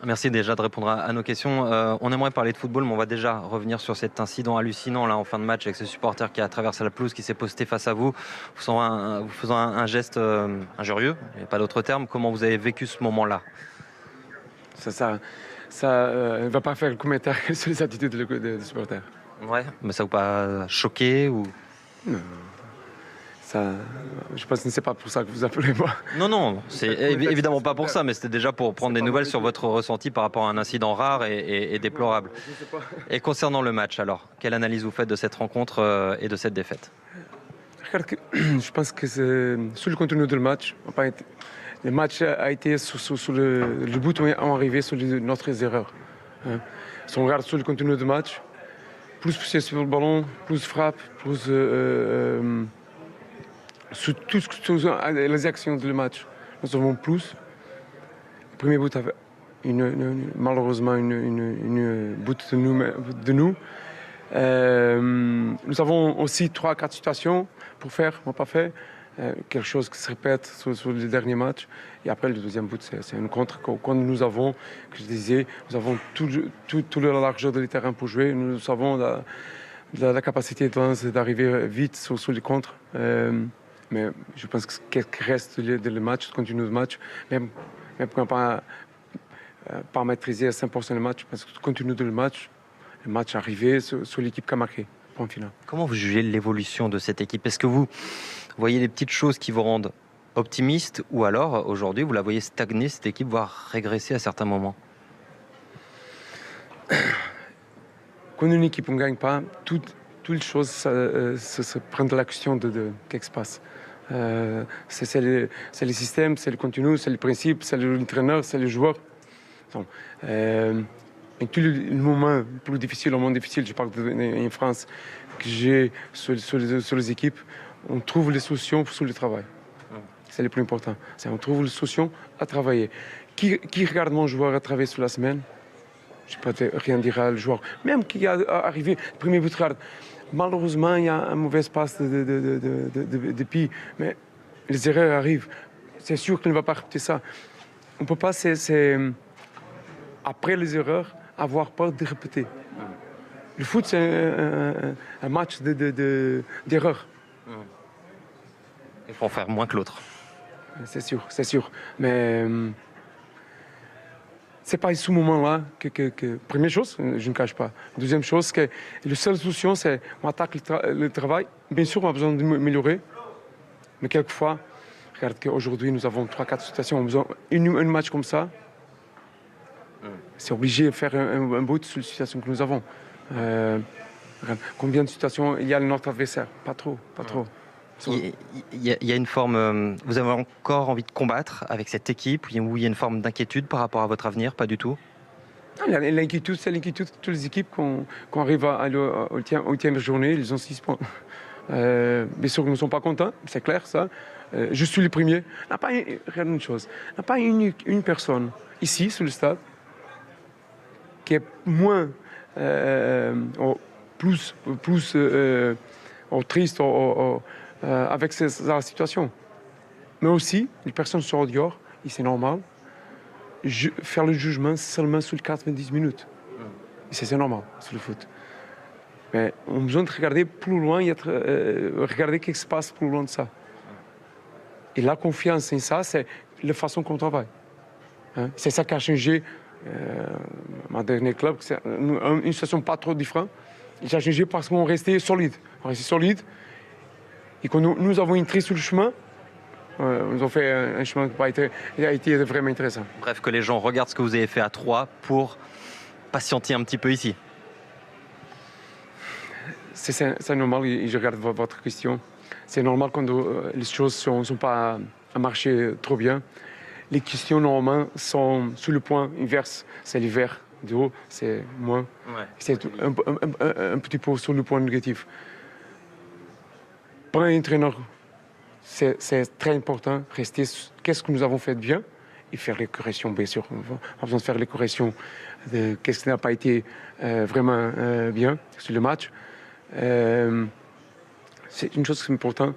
Merci déjà de répondre à nos questions. On aimerait parler de football, mais on va déjà revenir sur cet incident hallucinant là en fin de match avec ce supporter qui a traversé la pelouse, qui s'est posté face à vous, vous faisant un geste injurieux, il n'y a pas d'autre terme. Comment vous avez vécu ce moment-là? Ça ne va pas faire le commentaire sur les attitudes des supporters. Ouais, mais ça vous pas choqué ou... Non, ça, je pense que ce n'est pas pour ça que vous appelez moi. Non, non, c'est évidemment pas pour ça, mais c'était déjà pour prendre des nouvelles sur votre ressenti par rapport à un incident rare et déplorable. Je sais pas. Et concernant le match, alors, quelle analyse vous faites de cette rencontre et de cette défaite? Regarde je pense que sur le contenu du match, le match a été sur le but où on arrivé sur notre erreur. Hein. Si on regarde sur le contenu du match, plus poussé sur le ballon, plus frappe, plus sur toutes les actions du match, nous avons plus. Le premier but avait malheureusement une but de nous. Nous avons aussi 3-4 situations pour faire, on n'a pas fait. Quelque chose qui se répète sur les derniers matchs. Et après, le deuxième but, c'est une contre. Quand nous avons, que je disais, nous avons tout la largeur de terrain pour jouer. Nous avons la capacité d'arriver vite sur les contres. Mais je pense que ce qui reste le match, continue le match, même quand pas maîtriser à 100% le match, parce que continue le match arrivé sur l'équipe qui a marqué. Point final. Comment vous jugez l'évolution de cette équipe? Est-ce que vous voyez les petites choses qui vous rendent optimiste ou alors aujourd'hui vous la voyez stagner, cette équipe, voire régresser à certains moments? Quand une équipe ne gagne pas, toutes les choses se prennent de la question de qu'est-ce qui se passe. C'est le système, c'est le contenu, c'est le principe, c'est l'entraîneur, c'est le joueur. Et tous les moments plus difficiles, au moins difficiles, je parle en France, que j'ai sur les équipes, on trouve les solutions sur le travail. C'est le plus important. On trouve les solutions à travailler. Qui regarde mon joueur à travailler sur la semaine? Je ne peux pas rien dire à le joueur. Même qui a arrivé, premier but, malheureusement, il y a un mauvais passe de Pi, mais les erreurs arrivent. C'est sûr qu'il ne va pas répéter ça. On ne peut pas, après les erreurs, avoir peur de répéter. Le foot, c'est un match d'erreurs. Il faut en faire moins que l'autre. C'est sûr. Mais c'est pas ce moment-là que... Première chose, je ne cache pas. Deuxième chose, que la seule solution, c'est on attaque le travail. Bien sûr, on a besoin d'améliorer. Mais quelquefois, regarde qu'aujourd'hui, nous avons 3-4 situations. On a besoin d'un match comme ça. C'est obligé de faire un but sur la situation que nous avons. Combien de situations il y a notre adversaire? Pas trop. Il y a une forme... vous avez encore envie de combattre avec cette équipe où il y a une forme d'inquiétude par rapport à votre avenir? Pas du tout? L'inquiétude, c'est l'inquiétude de toutes les équipes quand arrive à au 8e journée, ils ont 6 points. Bien sûr que nous ne sommes pas contents, c'est clair ça. Je suis le premier. Regarde une chose, il n'y a pas une personne ici, sur le stade, qui est moins, plus triste avec la situation. Mais aussi, les personnes sont dehors, et c'est normal, faire le jugement seulement sur les 90 minutes. Et c'est normal, sur le foot. Mais on a besoin de regarder plus loin, regarder ce qui se passe plus loin de ça. Et la confiance en ça, c'est la façon qu'on travaille. Hein? C'est ça qui a changé. Mon dernier club, c'est une situation pas trop différente. Il a changé parce qu'on restait solide. Et quand nous avons entré sur le chemin, nous avons fait un chemin qui a été vraiment intéressant. Bref, que les gens regardent ce que vous avez fait à 3 pour patienter un petit peu ici. C'est normal, et je regarde votre question. C'est normal quand les choses ne sont pas à marcher trop bien. Les questions, normalement, sont sur le point inverse. C'est l'hiver de haut, c'est moins. Ouais. C'est un petit peu sur le point négatif. Pour un entraîneur, c'est très important de rester sur qu'est-ce que nous avons fait de bien et faire les corrections, bien sûr. On a besoin de faire les corrections de qu'est-ce qui n'a pas été vraiment bien sur le match. C'est une chose qui est importante.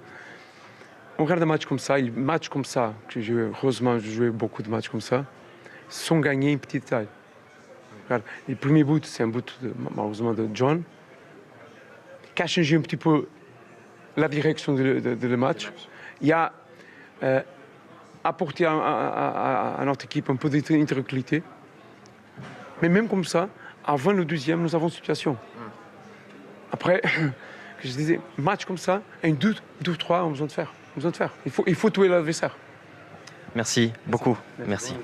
On regarde un match comme ça, que heureusement, j'ai joué beaucoup de matchs comme ça. sans gagner une petite taille. Regarde, le premier but, c'est un but malheureusement de John, qui a changé un petit peu la direction de le match. Il a apporté à notre équipe un peu de tranquillité. Mais même comme ça, avant le deuxième, nous avons une situation. Après, je disais, match comme ça, un 2-3, on a besoin de faire. Il faut tuer l'adversaire. Merci beaucoup. Merci.